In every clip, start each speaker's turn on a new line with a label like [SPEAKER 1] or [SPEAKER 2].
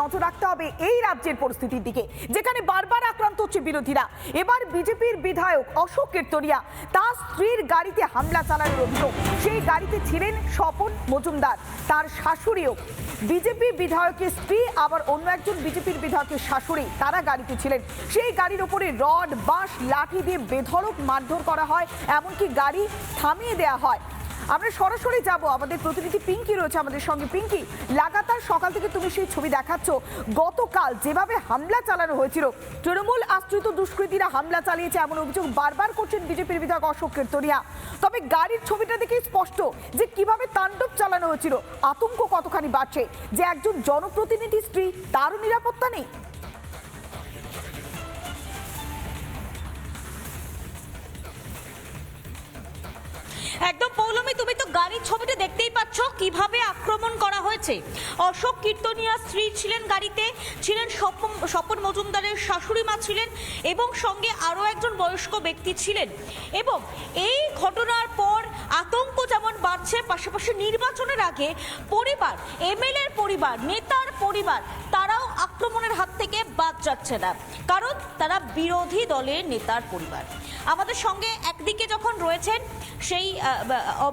[SPEAKER 1] নজর রাখতে হবে এই রাজ্যের পরিস্থিতির দিকে, যেখানে বারবার আক্রান্ত হচ্ছে বিরোধীরা। এবার বিজেপির বিধায়ক অশোক কীর্তনিয়া তার স্ত্রীর গাড়িতে হামলা চালানোর অভিযোগ। সেই গাড়িতে ছিলেন স্বপন মজুমদার, তার শাশুড়িও। বিজেপি বিধায়কের স্ত্রী আবার অন্য একজন বিজেপির বিধায়কের শাশুড়ি, তারা গাড়িতে ছিলেন। সেই গাড়ির ওপরে রড, বাঁশ, লাঠি দিয়ে বেধড়ক মারধর করা হয়, এমনকি গাড়ি থামিয়ে দেওয়া হয়। আমরা সরাসরি যাব, আমাদের প্রতিনিধি পিঙ্কি রয়েছে আমাদের সঙ্গে। পিঙ্কি, লাগাতার সকাল থেকে তুমি সেই ছবি দেখাচ্ছ। গতকাল যেভাবে হামলা চালানো হয়েছিল, তৃণমূল আশ্রিত দুষ্কৃতীরা হামলা চালিয়েছে এমন অভিযোগ বারবার করছেন বিজেপির বিধায়ক অশোক কীর্তনিয়া। তবে গাড়ির ছবিটা দেখে স্পষ্ট যে কিভাবে তাণ্ডব চালানো হয়েছিল। আতঙ্ক কতখানি বাড়ছে যে একজন জনপ্রতিনিধি স্ত্রী, তারও নিরাপত্তা নেই।
[SPEAKER 2] একদম পৌলমী, তুমি তো গাড়ির ছবিটা দেখতেই পাচ্ছ কিভাবে আক্রমণ করা হয়েছে। অশোক কীর্তনিয়ার স্ত্রী ছিলেন গাড়িতে, ছিলেন স্বপন মজুমদারের শাশুড়ি মা ছিলেন এবং সঙ্গে আরও একজন বয়স্ক ব্যক্তি ছিলেন। এবং এই ঘটনার পর আতঙ্ক যেমন বাড়ছে, পাশাপাশি নির্বাচনের আগে পরিবার, এমএলএর পরিবার, নেতার পরিবার, তারাও আক্রমণের হাত থেকে বাদ যাচ্ছে না, কারণ তারা বিরোধী দলের নেতার পরিবার। আমাদের সঙ্গে একদিকে যখন রয়েছেন সেই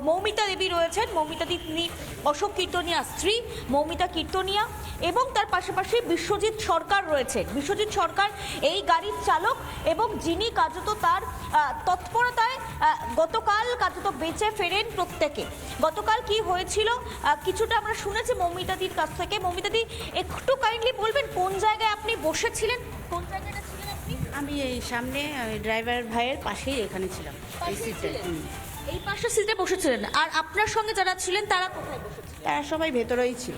[SPEAKER 2] মৌমিতা দেবী রয়েছেন, মৌমিতা দেবী অশোক কীর্তনিয়ার স্ত্রী মৌমিতা কীর্তনিয়া, এবং তার পাশাপাশি বিশ্বজিৎ সরকার রয়েছেন। বিশ্বজিৎ সরকার এই গাড়ির চালক এবং যিনি কার্যত তার তৎপরতায় গতকাল কার্যত বেঁচে ফেরেন প্রত্যেকে। গতকাল কি হয়েছিল কিছুটা আমরা শুনেছি মৌমিতাদির কাছ থেকে। মৌমিতাদি, একটু কাইন্ডলি বলবেন কোন জায়গায় আপনি বসেছিলেন, কোন জায়গাটা ছিলেন আপনি?
[SPEAKER 3] আমি এই সামনে ড্রাইভার ভাইয়ের পাশেই এখানে ছিলাম, এই সিটে।
[SPEAKER 2] এই পাশের সিটে বসেছিলেন। আর আপনার সঙ্গে যারা ছিলেন তারা কোথায় বসেছিলেন?
[SPEAKER 3] তারা সবাই ভেতরেই ছিল।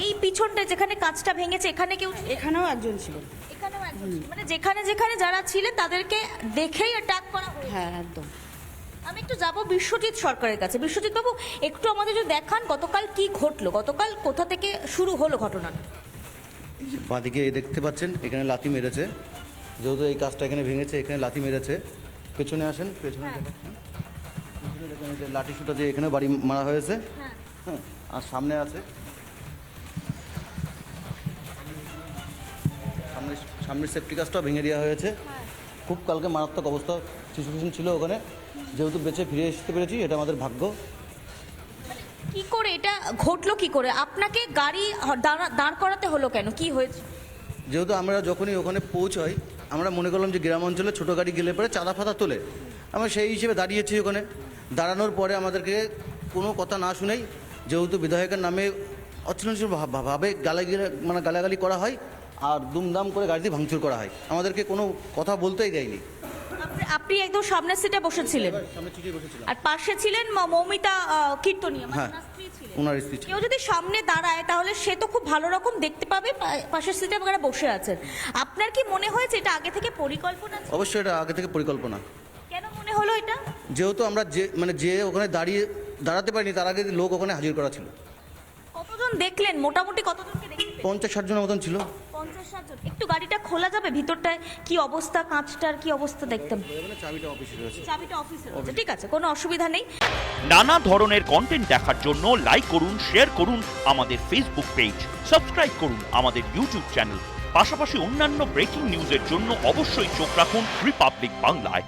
[SPEAKER 2] এই পিছনটা যেখানে কাঁচটা ভেঙেছে, এখানে কেউ?
[SPEAKER 3] এখানেও একজন ছিল।
[SPEAKER 2] এখানেও একজন ছিল। মানে যেখানে যেখানে যারা ছিলেন তাদেরকে দেখেই অ্যাটাক করা হয়েছে।
[SPEAKER 3] হ্যাঁ, একদম।
[SPEAKER 2] আমি একটু যাব বিশ্বজিৎ সরকারের কাছে। বিশ্বজিৎ বাবু, একটু আমাদের যদি দেখান গতকাল কি ঘটলো, গতকাল কোথা থেকে শুরু হলো ঘটনাটা?
[SPEAKER 4] বাঁদিকে দেখতে পাচ্ছেন এখানে লাথি মেরেছে, যেহেতু এই কাজটা এখানে ভেঙেছে, এখানে লাথি মেরেছে। পেছনে আসেন, পেছনে দেখাচ্ছেন, পেছনে দেখুন এই যে লাঠি সুটা দিয়ে এখানে বাড়ি মারা হয়েছে। হ্যাঁ, আর সামনে আছে, সামনের সেফটি কাজটাও ভেঙে দেওয়া হয়েছে। খুব কালকে মারাত্মক অবস্থা, সিচুয়েশন ছিল ওখানে, যেহেতু বেঁচে ফিরে আসতে পেরেছি, এটা আমাদের ভাগ্য।
[SPEAKER 2] কি করে এটা ঘটলো, কি করে আপনাকে গাড়ি দাঁড় করাতে হলো কেন, কি হয়েছে?
[SPEAKER 4] যেহেতু আমরা যখনই ওখানে পৌঁছাই, আমরা মনে করলাম যে গ্রাম অঞ্চলে ছোটো গাড়ি গেলে পরে চাঁদা ফাদা তোলে। আমরা সেই হিসেবে দাঁড়িয়েছি ওখানে। দাঁড়ানোর পরে আমাদেরকে কোনো কথা না শুনেই, যেহেতু বিধায়কের নামে অশ্লীলভাবে গালাগালি করা হয় আর দুমদাম করে গাড়িতে ভাঙচুর করা হয়, আমাদেরকে কোনো কথা বলতেই দেয়নি।
[SPEAKER 2] আপনি একদম সামনের সিটে বসেছিলেন আর পাশে ছিলেন মৌমিতা কীর্তনিয়া,
[SPEAKER 4] হ্যাঁ, ওনার স্ত্রী।
[SPEAKER 2] কেউ যদি সামনে দাঁড়ায় তাহলে সে তো খুব ভালো রকম দেখতে পাবে পাশের সিটে আপনারা বসে আছেন। আপনার কি মনে হয়েছে এটা আগে থেকে পরিকল্পনা ছিল?
[SPEAKER 4] অবশ্যই এটা আগে থেকে পরিকল্পনা।
[SPEAKER 2] কেন মনে হলো এটা?
[SPEAKER 4] যেহেতু আমরা যে ওখানে দাঁড়াতে পারিনি, তার আগে লোক ওখানে হাজির করা ছিল।
[SPEAKER 2] কতজন দেখলেন, মোটামুটি কতজনকে দেখলেন?
[SPEAKER 4] 50-60 জনের মতন ছিল।
[SPEAKER 2] 50-60 জন। একটু গাড়িটা খোলা যাবে, ভিতরটায় কি অবস্থা, কাঁচটার কি অবস্থা দেখতাম?
[SPEAKER 4] চাবিটা অফিসে রয়েছে।
[SPEAKER 2] চাবিটা অফিসে রয়েছে, ঠিক আছে, কোনো অসুবিধা নেই।
[SPEAKER 5] নানা ধরনের কন্টেন্ট দেখার জন্য লাইক করুন, শেয়ার করুন আমাদের ফেসবুক পেজ, সাবস্ক্রাইব করুন আমাদের ইউটিউব চ্যানেল। পাশাপাশি অন্যান্য ব্রেকিং নিউজের জন্য অবশ্যই চোখ রাখুন রিপাবলিক বাংলায়।